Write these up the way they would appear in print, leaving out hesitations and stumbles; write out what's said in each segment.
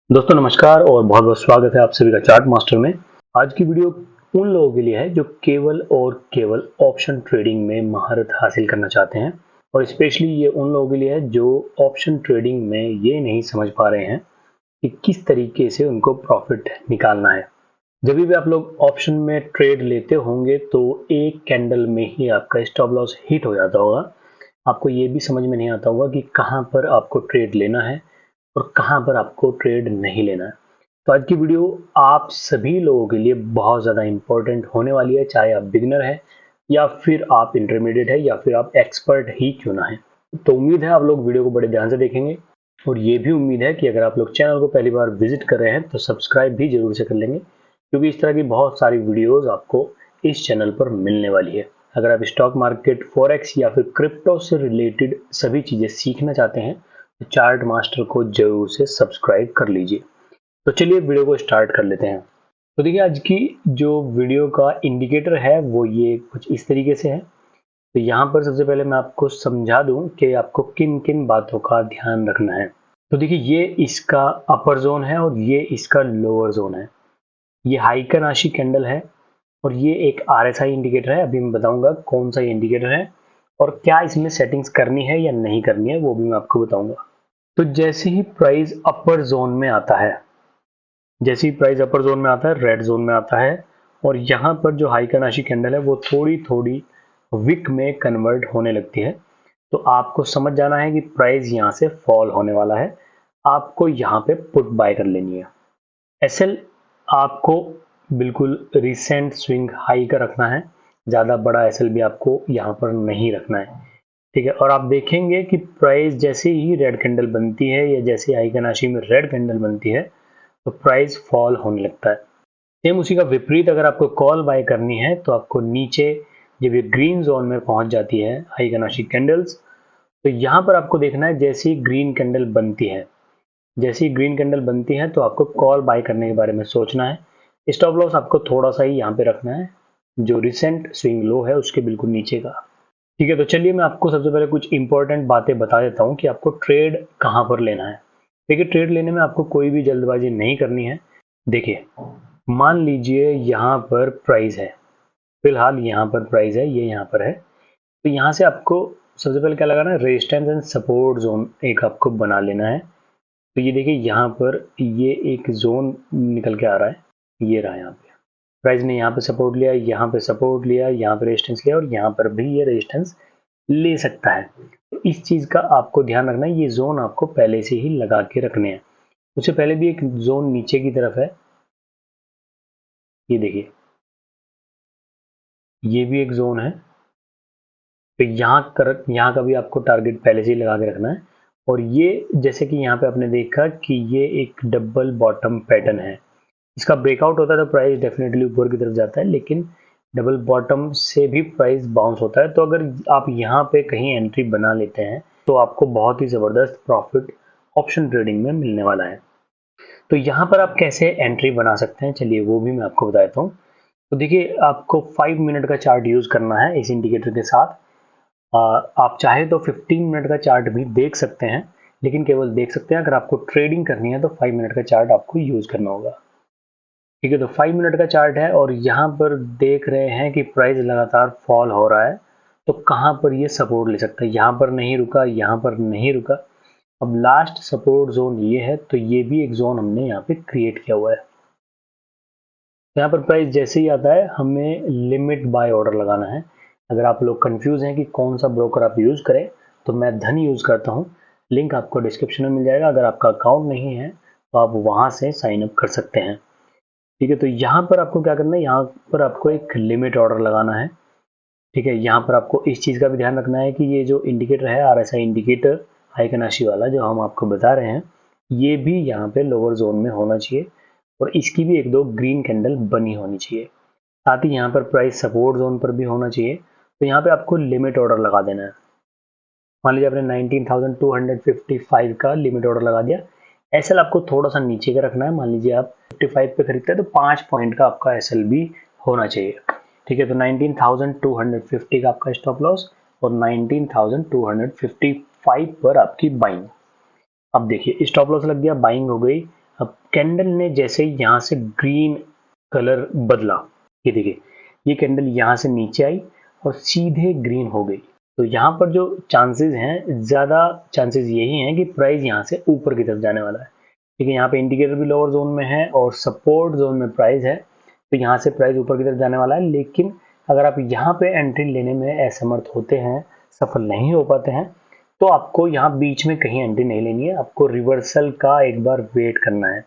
दोस्तों नमस्कार और बहुत बहुत स्वागत है आप सभी का चार्ट मास्टर में। आज की वीडियो उन लोगों के लिए है जो केवल और केवल ऑप्शन ट्रेडिंग में महारत हासिल करना चाहते हैं और स्पेशली ये उन लोगों के लिए है जो ऑप्शन ट्रेडिंग में ये नहीं समझ पा रहे हैं कि किस तरीके से उनको प्रॉफिट निकालना है। जब भी आप लोग ऑप्शन में ट्रेड लेते होंगे तो एक कैंडल में ही आपका स्टॉप लॉस हिट हो जाता होगा। आपको ये भी समझ में नहीं आता होगा कि कहाँ पर आपको ट्रेड लेना है और कहां पर आपको ट्रेड नहीं लेना है। तो आज की वीडियो आप सभी लोगों के लिए बहुत ज़्यादा इंपॉर्टेंट होने वाली है, चाहे आप बिगिनर है या फिर आप इंटरमीडिएट है या फिर आप एक्सपर्ट ही क्यों ना है। तो उम्मीद है आप लोग वीडियो को बड़े ध्यान से देखेंगे और ये भी उम्मीद है कि अगर आप लोग चैनल को पहली बार विजिट कर रहे हैं तो सब्सक्राइब भी जरूर से कर लेंगे, क्योंकि इस तरह की बहुत सारी वीडियोस आपको इस चैनल पर मिलने वाली है। अगर आप स्टॉक मार्केट, फॉरेक्स या फिर क्रिप्टो से रिलेटेड सभी चीज़ें सीखना चाहते हैं तो चार्ट मास्टर को जरूर से सब्सक्राइब कर लीजिए। तो चलिए वीडियो को स्टार्ट कर लेते हैं। तो देखिए आज की जो वीडियो का इंडिकेटर है वो ये कुछ इस तरीके से है। तो यहाँ पर सबसे पहले मैं आपको समझा दूं कि आपको किन किन बातों का ध्यान रखना है। तो देखिए ये इसका अपर जोन है और ये इसका लोअर जोन है। ये हाइकन आशी कैंडल है और ये एक RSI इंडिकेटर है। अभी मैं बताऊंगा कौन सा इंडिकेटर है और क्या इसमें सेटिंग्स करनी है या नहीं करनी है वो भी मैं आपको बताऊंगा। तो जैसे ही प्राइस अपर जोन में आता है, जैसे ही प्राइस अपर जोन में आता है, रेड जोन में आता है और यहाँ पर जो हाइकन आशी कैंडल है वो थोड़ी थोड़ी विक में कन्वर्ट होने लगती है, तो आपको समझ जाना है कि प्राइस यहाँ से फॉल होने वाला है। आपको यहाँ पे पुट बाय कर लेनी है। एसएल आपको बिल्कुल रिसेंट स्विंग हाई का रखना है, ज़्यादा बड़ा एसएल भी आपको यहाँ पर नहीं रखना है। ठीक है, और आप देखेंगे कि प्राइस जैसे ही रेड कैंडल बनती है या जैसे हाइकन आशी में रेड कैंडल बनती है तो प्राइस फॉल होने लगता है। सेम उसी का विपरीत अगर आपको कॉल बाय करनी है तो आपको नीचे जब ये ग्रीन जोन में पहुंच जाती है हाइकन आशी कैंडल्स, तो यहाँ पर आपको देखना है जैसे ही ग्रीन कैंडल बनती है, जैसे ही ग्रीन कैंडल बनती है तो आपको कॉल बाय करने के बारे में सोचना है। स्टॉप लॉस आपको थोड़ा सा ही यहाँ पे रखना है, जो रिसेंट स्विंग लो है उसके बिल्कुल नीचे का। ठीक है, तो चलिए मैं आपको सबसे पहले कुछ इंपॉर्टेंट बातें बता देता हूँ कि आपको ट्रेड कहाँ पर लेना है। देखिए ट्रेड लेने में आपको कोई भी जल्दबाजी नहीं करनी है। देखिए मान लीजिए यहाँ पर प्राइस है, फिलहाल यहाँ पर प्राइस है, ये यहाँ पर है, तो यहाँ से आपको सबसे पहले क्या लगाना है, रेजिस्टेंस एंड सपोर्ट जोन एक आपको बना लेना है। तो ये देखिए यहाँ पर ये एक जोन निकल के आ रहा है, ये रहा यहाँ पे प्राइस ने यहाँ पे सपोर्ट लिया, यहाँ पे सपोर्ट लिया, यहाँ पे रेजिस्टेंस लिया और यहाँ पर भी ये रेजिस्टेंस ले सकता है। तो इस चीज का आपको ध्यान रखना है, ये जोन आपको पहले से ही लगा के रखने हैं। उससे पहले भी एक जोन नीचे की तरफ है, ये देखिए ये भी एक जोन है। तो यहाँ का भी आपको टारगेट पहले से ही लगा के रखना है। और ये जैसे कि यहाँ पे आपने देखा कि ये एक डबल बॉटम पैटर्न है, इसका ब्रेकआउट होता है तो प्राइस डेफिनेटली ऊपर की तरफ जाता है, लेकिन डबल बॉटम से भी प्राइस बाउंस होता है। तो अगर आप यहाँ पे कहीं एंट्री बना लेते हैं तो आपको बहुत ही ज़बरदस्त प्रॉफिट ऑप्शन ट्रेडिंग में मिलने वाला है। तो यहाँ पर आप कैसे एंट्री बना सकते हैं, चलिए वो भी मैं आपको बता देता हूँ। तो देखिए आपको 5 मिनट का चार्ट यूज़ करना है इस इंडिकेटर के साथ। आप चाहे तो 15 मिनट का चार्ट भी देख सकते हैं, लेकिन केवल देख सकते हैं। अगर आपको ट्रेडिंग करनी है तो 5 मिनट का चार्ट आपको यूज़ करना होगा। ठीक है, तो 5 मिनट का चार्ट है और यहाँ पर देख रहे हैं कि प्राइस लगातार फॉल हो रहा है, तो कहाँ पर ये सपोर्ट ले सकता है, यहाँ पर नहीं रुका, यहाँ पर नहीं रुका। अब लास्ट सपोर्ट जोन ये है, तो ये भी एक जोन हमने यहाँ पे क्रिएट किया हुआ है। तो यहाँ पर प्राइस जैसे ही आता है हमें लिमिट बाय ऑर्डर लगाना है। अगर आप लोग कंफ्यूज हैं कि कौन सा ब्रोकर आप यूज़ करें तो मैं धन यूज़ करता हूँ, लिंक आपको डिस्क्रिप्शन में मिल जाएगा। अगर आपका अकाउंट नहीं है तो आप वहाँ से साइन अप कर सकते हैं। ठीक है, तो यहाँ पर आपको क्या करना है, यहाँ पर आपको एक लिमिट ऑर्डर लगाना है। ठीक है, यहाँ पर आपको इस चीज़ का भी ध्यान रखना है कि ये जो इंडिकेटर है RSI इंडिकेटर हाइकन आशी वाला जो हम आपको बता रहे हैं, ये भी यहाँ पे लोअर जोन में होना चाहिए और इसकी भी एक दो ग्रीन कैंडल बनी होनी चाहिए। साथ ही यहाँ पर प्राइस सपोर्ट जोन पर भी होना चाहिए। तो यहाँ पे आपको लिमिट ऑर्डर लगा देना है। मान लीजिए आपने 19,255 का लिमिट ऑर्डर लगा दिया। एसएल आपको थोड़ा सा नीचे का रखना है। मान लीजिए आप 55 पे खरीदते हैं तो 5 पॉइंट का आपका एसएल भी होना चाहिए। ठीक है, तो 19,250 का आपका स्टॉप लॉस और 19,255 पर आपकी बाइंग। अब देखिए स्टॉप लॉस लग गया, बाइंग हो गई। अब कैंडल ने जैसे यहाँ से ग्रीन कलर बदला, ये देखिए ये कैंडल यहाँ से नीचे आई और सीधे ग्रीन हो गई, तो यहाँ पर जो चांसेस हैं, ज़्यादा चांसेस यही हैं कि प्राइस यहाँ से ऊपर की तरफ जाने वाला है। ठीक है, यहाँ पे इंडिकेटर भी लोअर जोन में है और सपोर्ट जोन में प्राइस है, तो यहाँ से प्राइस ऊपर की तरफ जाने वाला है। लेकिन अगर आप यहाँ पे एंट्री लेने में असमर्थ होते हैं, सफल नहीं हो पाते हैं, तो आपको यहाँ बीच में कहीं एंट्री नहीं लेनी है, आपको रिवर्सल का एक बार वेट करना है।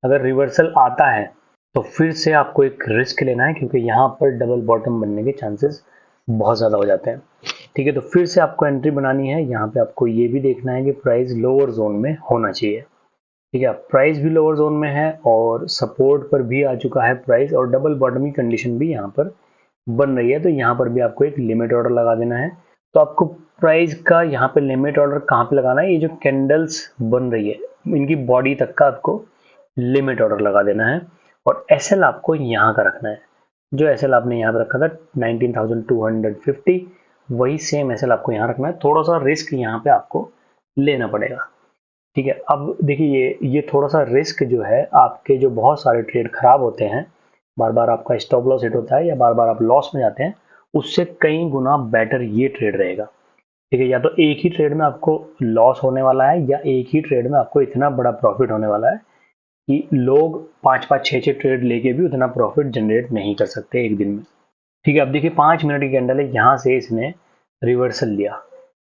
अगर रिवर्सल आता है तो फिर से आपको एक रिस्क लेना है, क्योंकि यहाँ पर डबल बॉटम बनने के चांसेस बहुत ज़्यादा हो जाते हैं। ठीक है, तो फिर से आपको एंट्री बनानी है। यहाँ पे आपको ये भी देखना है कि प्राइस लोअर जोन में होना चाहिए। ठीक है, प्राइस भी लोअर जोन में है और सपोर्ट पर भी आ चुका है प्राइस, और डबल बॉटम की कंडीशन भी यहाँ पर बन रही है, तो यहाँ पर भी आपको एक लिमिट ऑर्डर लगा देना है। तो आपको प्राइस का यहाँ पे लिमिट ऑर्डर कहाँ पे लगाना है, ये जो कैंडल्स बन रही है इनकी बॉडी तक का आपको लिमिट ऑर्डर लगा देना है, और एसएल आपको यहाँ का रखना है। जो एसएल आपने यहाँ पे रखा था 19,250, वही सेम एसएल आपको यहाँ रखना है। थोड़ा सा रिस्क यहाँ पे आपको लेना पड़ेगा। ठीक है, अब देखिए ये थोड़ा सा रिस्क जो है, आपके जो बहुत सारे ट्रेड खराब होते हैं, बार बार आपका स्टॉप लॉस हिट होता है या बार बार आप लॉस में जाते हैं, उससे कई गुना बेटर ये ट्रेड रहेगा। ठीक है, या तो एक ही ट्रेड में आपको लॉस होने वाला है, या एक ही ट्रेड में आपको इतना बड़ा प्रॉफिट होने वाला है कि लोग 5-5, 6-6 ट्रेड लेके भी उतना प्रॉफिट जनरेट नहीं कर सकते एक दिन में। ठीक है, अब देखिए 5 मिनट की कैंडल है, यहाँ से इसने रिवर्सल लिया।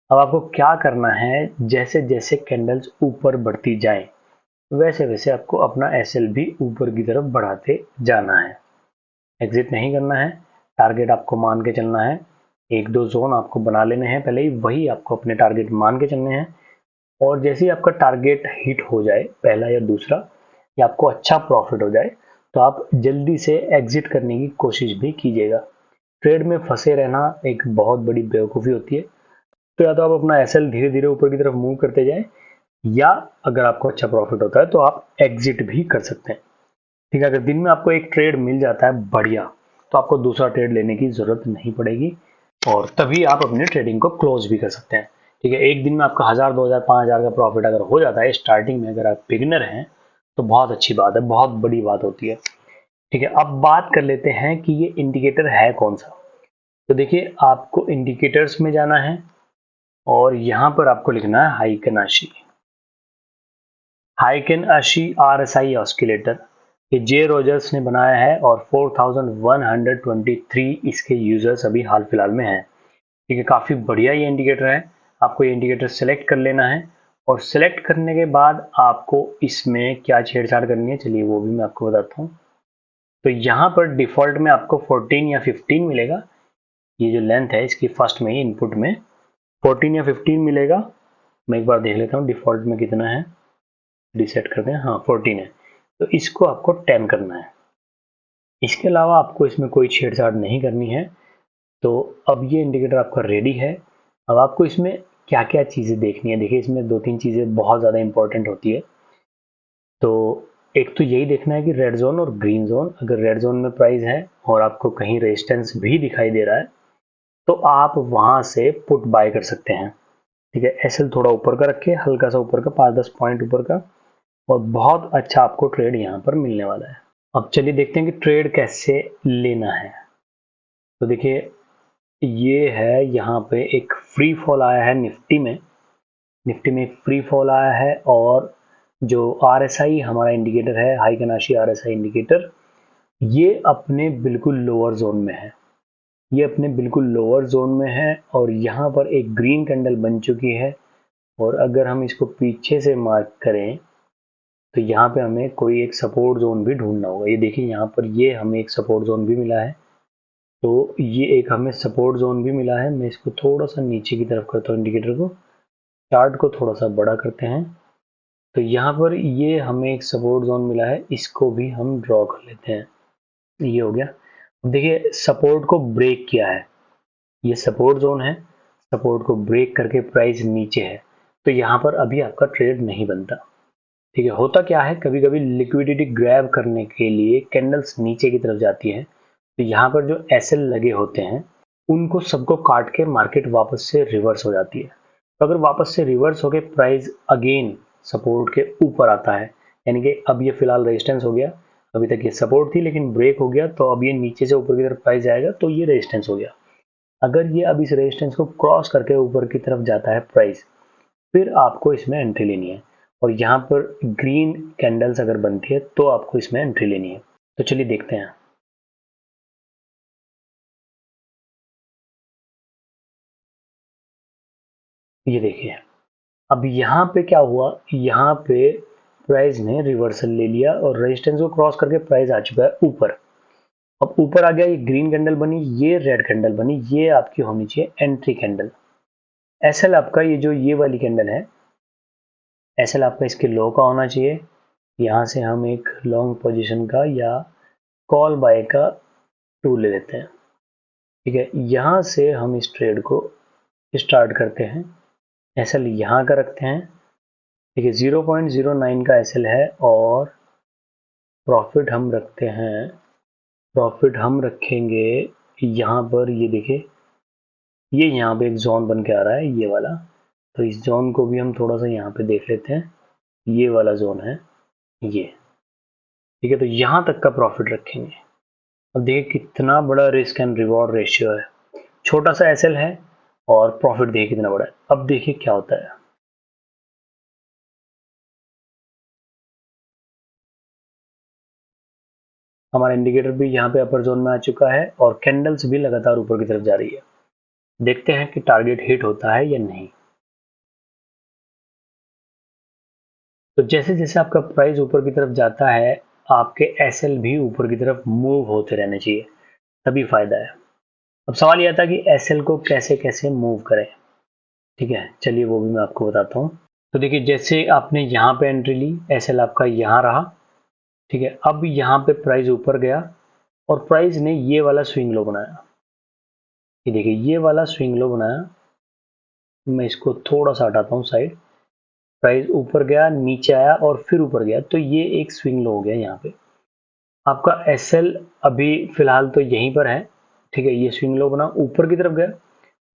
अब आपको क्या करना है, जैसे जैसे कैंडल्स ऊपर बढ़ती जाएं, वैसे वैसे आपको अपना एसएल भी ऊपर की तरफ बढ़ाते जाना है। एग्जिट नहीं करना है, टारगेट आपको मान के चलना है। 1-2 जोन आपको बना लेने हैं पहले ही, वही आपको अपने टारगेट मान के चलने हैं। और जैसे ही आपका टारगेट हिट हो जाए, पहला या दूसरा, या आपको अच्छा प्रॉफिट हो जाए, तो आप जल्दी से एग्जिट करने की कोशिश भी कीजिएगा। ट्रेड में फंसे रहना एक बहुत बड़ी बेवकूफ़ी होती है। तो या तो आप अपना एसएल धीरे धीरे ऊपर की तरफ मूव करते जाएं, या अगर आपको अच्छा प्रॉफिट होता है तो आप एग्जिट भी कर सकते हैं। ठीक है, अगर दिन में आपको एक ट्रेड मिल जाता है बढ़िया, तो आपको दूसरा ट्रेड लेने की जरूरत नहीं पड़ेगी, और तभी आप अपनी ट्रेडिंग को क्लोज भी कर सकते हैं। ठीक है, एक दिन में आपका 1000, 2000, 5000 का प्रॉफिट अगर हो जाता है स्टार्टिंग में, अगर आप बिगिनर हैं, तो बहुत अच्छी बात है, बहुत बड़ी बात होती है। ठीक है, अब बात कर लेते हैं कि ये इंडिकेटर है कौन सा। तो देखिए आपको इंडिकेटर्स में जाना है और यहाँ पर आपको लिखना है हाइकेन आशी। हाइकेन आशी आरएसआई ऑस्किलेटर, ये जे रोजर्स ने बनाया है और 4123 इसके यूजर्स अभी हाल फिलहाल में हैं। ठीक है, काफ़ी बढ़िया ये इंडिकेटर है। आपको ये इंडिकेटर सेलेक्ट कर लेना है, और सेलेक्ट करने के बाद आपको इसमें क्या छेड़छाड़ करनी है, चलिए वो भी मैं आपको बताता हूँ। तो यहाँ पर डिफ़ॉल्ट में आपको 14 या 15 मिलेगा। ये जो लेंथ है इसकी फर्स्ट में ही इनपुट में 14 या 15 मिलेगा। मैं एक बार देख लेता हूँ डिफ़ॉल्ट में कितना है, रीसेट करते हैं। हाँ 14 है, तो इसको आपको 10 करना है। इसके अलावा आपको इसमें कोई छेड़छाड़ नहीं करनी है। तो अब ये इंडिकेटर आपका रेडी है। अब आपको इसमें क्या क्या चीज़ें देखनी है, देखिए इसमें 2-3 चीज़ें बहुत ज़्यादा इंपॉर्टेंट होती है। तो एक तो यही देखना है कि रेड जोन और ग्रीन जोन, अगर रेड जोन में प्राइस है और आपको कहीं रेजिस्टेंस भी दिखाई दे रहा है, तो आप वहां से पुट बाय कर सकते हैं। ठीक है, एसएल थोड़ा ऊपर का रखिए, हल्का सा ऊपर का, 5-10 पॉइंट ऊपर का, और बहुत अच्छा आपको ट्रेड यहाँ पर मिलने वाला है। अब चलिए देखते हैं कि ट्रेड कैसे लेना है। तो देखिए ये है, यहाँ पे एक फ्री फॉल आया है निफ्टी में एक फ्री फॉल आया है, और जो आरएसआई हमारा इंडिकेटर है, हाइकेन आशी आरएसआई इंडिकेटर, ये अपने बिल्कुल लोअर जोन में है। ये अपने बिल्कुल लोअर जोन में है, और यहाँ पर एक ग्रीन कैंडल बन चुकी है। और अगर हम इसको पीछे से मार्क करें, तो यहाँ पे हमें कोई एक सपोर्ट जोन भी ढूंढना होगा। ये देखिए यहाँ पर ये हमें एक सपोर्ट जोन भी मिला है। तो ये एक हमें सपोर्ट जोन भी मिला है। मैं इसको थोड़ा सा नीचे की तरफ करता हूँ, इंडिकेटर को, चार्ट को थोड़ा सा बड़ा करते हैं। तो यहाँ पर ये हमें एक सपोर्ट जोन मिला है, इसको भी हम ड्रॉ कर लेते हैं। ये हो गया। देखिए सपोर्ट को ब्रेक किया है, ये सपोर्ट जोन है, सपोर्ट को ब्रेक करके प्राइस नीचे है, तो यहाँ पर अभी आपका ट्रेड नहीं बनता। ठीक है, होता क्या है, कभी कभी लिक्विडिटी ग्रैब करने के लिए कैंडल्स नीचे की तरफ जाती है, तो यहाँ पर जो एसएल लगे होते हैं उनको सबको काट के मार्केट वापस से रिवर्स हो जाती है। तो अगर वापस से रिवर्स होके प्राइस अगेन सपोर्ट के ऊपर आता है, यानी कि अब ये फिलहाल रेजिस्टेंस हो गया, अभी तक ये सपोर्ट थी लेकिन ब्रेक हो गया, तो अब ये नीचे से ऊपर की तरफ प्राइस जाएगा, तो ये रेजिस्टेंस हो गया। अगर ये अब इस रेजिस्टेंस को क्रॉस करके ऊपर की तरफ जाता है प्राइस, फिर आपको इसमें एंट्री लेनी है, और यहाँ पर ग्रीन कैंडल्स अगर बनती है तो आपको इसमें एंट्री लेनी है। तो चलिए देखते हैं। ये देखिए, अब यहाँ पे क्या हुआ, यहाँ पे प्राइस ने रिवर्सल ले लिया और रेजिस्टेंस को क्रॉस करके प्राइस आ चुका है ऊपर। अब ऊपर आ गया, ये ग्रीन कैंडल बनी, ये रेड कैंडल बनी, ये आपकी होनी चाहिए एंट्री कैंडल। एसएल आपका ये जो ये वाली कैंडल है, एसएल आपका इसके लो का होना चाहिए। यहाँ से हम एक लॉन्ग पोजीशन का या कॉल बाय का टूल ले लेते हैं। ठीक है, यहाँ से हम इस ट्रेड को स्टार्ट करते हैं। एसएल यहाँ का रखते हैं। ठीक है, 0.09 का एसएल है और प्रॉफिट हम रखते हैं, प्रॉफिट हम रखेंगे यहाँ पर। ये देखिए, ये यहाँ पे एक जोन बन के आ रहा है, ये वाला। तो इस जोन को भी हम थोड़ा सा यहाँ पे देख लेते हैं। ये वाला जोन है ये। ठीक है, तो यहाँ तक का प्रॉफिट रखेंगे। अब देखिए कितना बड़ा रिस्क एंड रिवॉर्ड रेशियो है। छोटा सा एसएल है और प्रॉफिट देखिए कितना बड़ा है। अब देखिए क्या होता है। हमारा इंडिकेटर भी यहाँ पे अपर जोन में आ चुका है और कैंडल्स भी लगातार ऊपर की तरफ जा रही है। देखते हैं कि टारगेट हिट होता है या नहीं। तो जैसे जैसे आपका प्राइस ऊपर की तरफ जाता है, आपके एसएल भी ऊपर की तरफ मूव होते रहने चाहिए, तभी फायदा है। अब सवाल यह था कि एसएल को कैसे कैसे मूव करें। ठीक है, चलिए वो भी मैं आपको बताता हूँ। तो देखिए, जैसे आपने यहाँ पे एंट्री ली, एसएल आपका यहाँ रहा। ठीक है, अब यहाँ पे प्राइस ऊपर गया और प्राइस ने ये वाला स्विंग लो बनाया। ये देखिए, ये वाला स्विंग लो बनाया। मैं इसको थोड़ा सा हटाता हूँ साइड। प्राइस ऊपर गया, नीचे आया और फिर ऊपर गया, तो ये एक स्विंग लो हो गया। यहाँ पे आपका एसएल अभी फिलहाल तो यहीं पर है। ठीक है, ये स्विंग लो बना, ऊपर की तरफ गया,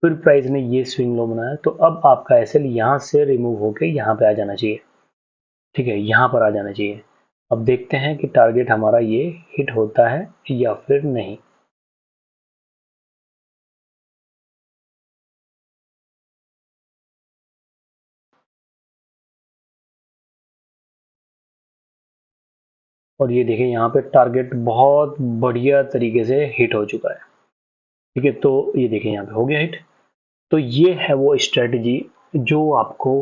फिर प्राइस ने ये स्विंग लो बनाया, तो अब आपका एसएल यहाँ से रिमूव होके यहाँ पे आ जाना चाहिए। ठीक है, यहाँ पर आ जाना चाहिए। अब देखते हैं कि टारगेट हमारा ये हिट होता है या फिर नहीं। और ये देखिए, यहाँ पे टारगेट बहुत बढ़िया तरीके से हिट हो चुका है। ठीक है, तो ये देखिए यहाँ पे हो गया हिट। तो ये है वो स्ट्रेटजी जो आपको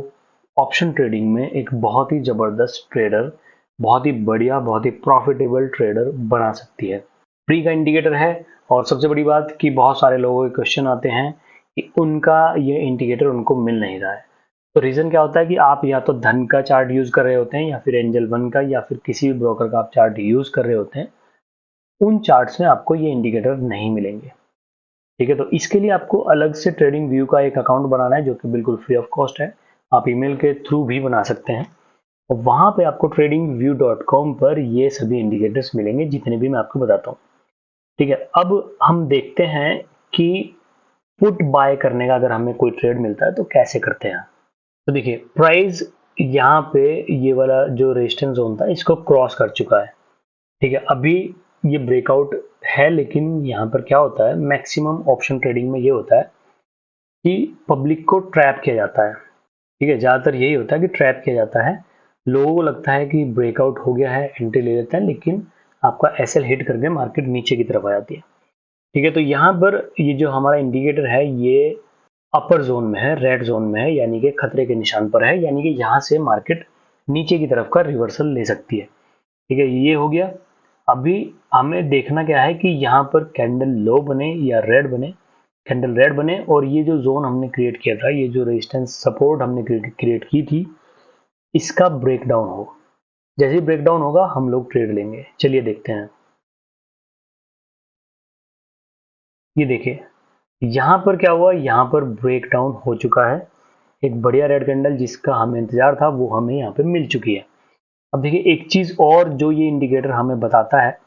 ऑप्शन ट्रेडिंग में एक बहुत ही जबरदस्त ट्रेडर, बहुत ही बढ़िया, बहुत ही प्रॉफिटेबल ट्रेडर बना सकती है। फ्री का इंडिकेटर है, और सबसे बड़ी बात कि बहुत सारे लोगों के क्वेश्चन आते हैं कि उनका ये इंडिकेटर उनको मिल नहीं रहा है। तो रीज़न क्या होता है कि आप या तो धन का चार्ट यूज़ कर रहे होते हैं, या फिर एंजल वन का, या फिर किसी भी ब्रोकर का आप चार्ट यूज़ कर रहे होते हैं। उन चार्ट्स में आपको ये इंडिकेटर नहीं मिलेंगे। ठीक है, तो इसके लिए आपको अलग से ट्रेडिंग व्यू का एक अकाउंट बनाना है, जो कि बिल्कुल फ्री ऑफ कॉस्ट है। आप ईमेल के थ्रू भी बना सकते हैं, और वहाँ पे आपको tradingview.com पर ये सभी इंडिकेटर्स मिलेंगे, जितने भी मैं आपको बताता हूँ। ठीक है, अब हम देखते हैं कि पुट बाय करने का अगर हमें कोई ट्रेड मिलता है तो कैसे करते हैं। तो देखिए, प्राइस यहाँ पे ये वाला जो रेजिस्टेंस जोन था, इसको क्रॉस कर चुका है। ठीक है, अभी ये ब्रेकआउट है, लेकिन यहाँ पर क्या होता है, मैक्सिमम ऑप्शन ट्रेडिंग में ये होता है कि पब्लिक को ट्रैप किया जाता है। ठीक है, ज़्यादातर यही होता है कि ट्रैप किया जाता है। लोगों को लगता है कि ब्रेकआउट हो गया है, एंट्री ले लेते हैं, लेकिन आपका एसएल हिट करके मार्केट नीचे की तरफ आ जाती है। ठीक है, तो यहाँ पर ये जो हमारा इंडिकेटर है, ये अपर जोन में है, रेड जोन में है, यानी कि खतरे के निशान पर है, यानी कि यहाँ से मार्केट नीचे की तरफ का रिवर्सल ले सकती है। ठीक है, ये हो गया। अभी हमें देखना क्या है कि यहाँ पर कैंडल लो बने या रेड बने। कैंडल रेड बने और ये जो जोन हमने क्रिएट किया था, ये जो रेजिस्टेंस सपोर्ट हमने क्रिएट की थी, इसका ब्रेकडाउन हो। जैसे ही ब्रेकडाउन होगा हम लोग ट्रेड लेंगे। चलिए देखते हैं। ये देखिए, यहाँ पर क्या हुआ, यहाँ पर ब्रेकडाउन हो चुका है। एक बढ़िया रेड कैंडल जिसका हमें इंतजार था, वो हमें यहाँ पे मिल चुकी है। अब देखिए, एक चीज और जो ये इंडिकेटर हमें बताता है,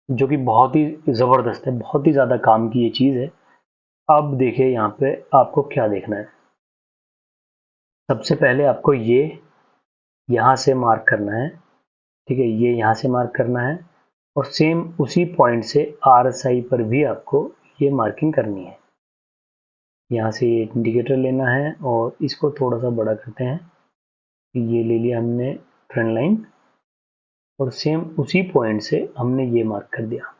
जो कि बहुत ही जबरदस्त है, बहुत ही ज्यादा काम की ये चीज है। अब देखिए, यहाँ पे आपको क्या देखना है। सबसे पहले आपको ये यहाँ से मार्क करना है ठीक है, ये यहाँ से मार्क करना है और सेम उसी पॉइंट से RSI पर भी आपको ये मार्किंग करनी है। यहाँ से ये इंडिकेटर लेना है और इसको थोड़ा सा बड़ा करते हैं। ये ले लिया हमने ट्रेंड लाइन और सेम उसी पॉइंट से हमने ये मार्क कर दिया।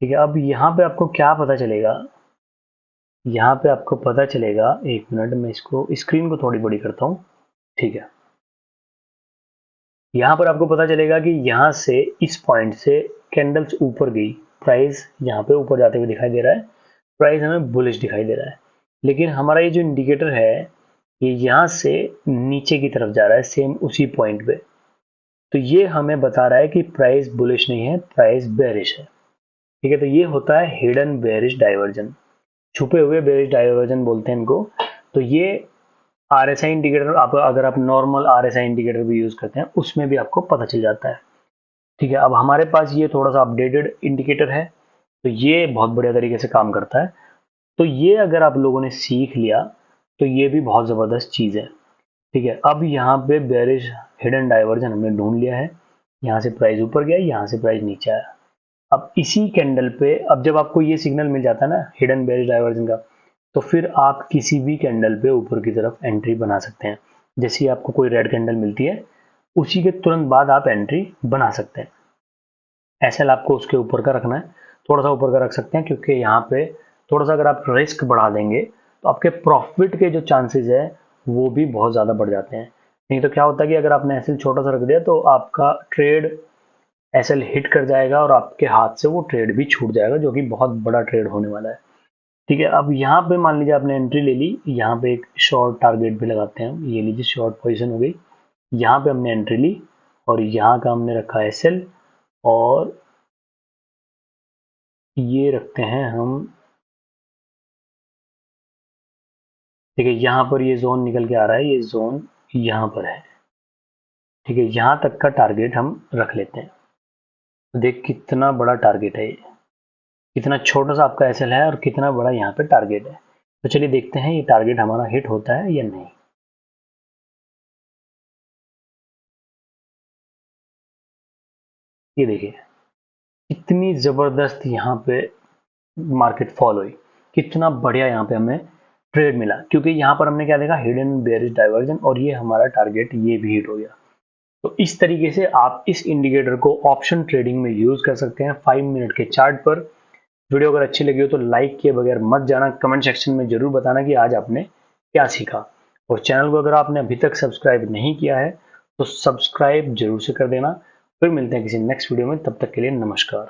ठीक है, अब यहाँ पे आपको क्या पता चलेगा, यहाँ पे आपको पता चलेगा, एक मिनट मैं इसको स्क्रीन को थोड़ी बड़ी करता हूँ। ठीक है, यहाँ पर आपको पता चलेगा कि यहाँ से इस पॉइंट से कैंडल्स ऊपर गई, प्राइस यहाँ पे ऊपर जाते हुए दिखाई दे रहा है, प्राइस हमें बुलिश दिखाई दे रहा है। लेकिन हमारा ये जो इंडिकेटर है ये यहाँ से नीचे की तरफ जा रहा है सेम उसी पॉइंट पे, तो ये हमें बता रहा है कि प्राइस बुलिश नहीं है, प्राइस बेरिश है। ठीक है, तो ये होता है हिडन बेरिश डाइवर्जन, छुपे हुए बेरिश डाइवर्जन बोलते हैं इनको। तो ये RSI इंडिकेटर, आप अगर आप नॉर्मल RSI इंडिकेटर भी यूज करते हैं उसमें भी आपको पता चल जाता है। ठीक है, अब हमारे पास ये थोड़ा सा अपडेटेड इंडिकेटर है, तो ये बहुत बढ़िया तरीके से काम करता है। तो ये अगर आप लोगों ने सीख लिया तो ये भी बहुत ज़बरदस्त चीज़ है। ठीक है, अब यहाँ पे बेरिश हिडन डाइवर्जन हमने ढूंढ लिया है, यहाँ से प्राइस ऊपर गया, यहाँ से प्राइस नीचे आया। अब इसी कैंडल पे, अब जब आपको ये सिग्नल मिल जाता है ना हिडन बेरिश डाइवर्जन का, तो फिर आप किसी भी कैंडल पे ऊपर की तरफ एंट्री बना सकते हैं। जैसे ही आपको कोई रेड कैंडल मिलती है उसी के तुरंत बाद आप एंट्री बना सकते हैं। एसएल आपको उसके ऊपर का रखना है, थोड़ा सा ऊपर का रख सकते हैं, क्योंकि यहाँ पे थोड़ा सा अगर आप रिस्क बढ़ा देंगे तो आपके प्रॉफिट के जो चांसेस है वो भी बहुत ज़्यादा बढ़ जाते हैं। नहीं तो क्या होता है कि अगर आपने एसएल छोटा सा रख दिया तो आपका ट्रेड एसएल हिट कर जाएगा और आपके हाथ से वो ट्रेड भी छूट जाएगा, जो कि बहुत बड़ा ट्रेड होने वाला है। ठीक है, अब यहाँ पे मान लीजिए आपने एंट्री ले ली, यहाँ पे एक शॉर्ट टारगेट भी लगाते हैं, ये लीजिए शॉर्ट पोजीशन हो गई, यहाँ पे हमने एंट्री ली और यहाँ का हमने रखा एसएल और ये रखते हैं हम। ठीक है, यहाँ पर ये जोन निकल के आ रहा है, ये जोन यहाँ पर है। ठीक है, यहाँ तक का टारगेट हम रख लेते हैं। देख कितना बड़ा टारगेट है ये, कितना छोटा सा आपका एसएल है और कितना बड़ा यहाँ पे टारगेट है। तो चलिए देखते हैं ये टारगेट हमारा हिट होता है या नहीं। ये देखिए कितनी जबरदस्त यहाँ पे मार्केट फॉल हुई, कितना बढ़िया यहाँ पे हमें ट्रेड मिला, क्योंकि यहाँ पर हमने क्या देखा, हिडन बेयरिश डाइवर्जन, और ये हमारा टारगेट ये भी हिट हो गया। तो इस तरीके से आप इस इंडिकेटर को ऑप्शन ट्रेडिंग में यूज कर सकते हैं 5 मिनट के चार्ट पर। वीडियो अगर अच्छी लगी हो तो लाइक किए बगैर मत जाना, कमेंट सेक्शन में जरूर बताना कि आज आपने क्या सीखा, और चैनल को अगर आपने अभी तक सब्सक्राइब नहीं किया है तो सब्सक्राइब जरूर से कर देना। फिर मिलते हैं किसी नेक्स्ट वीडियो में, तब तक के लिए नमस्कार।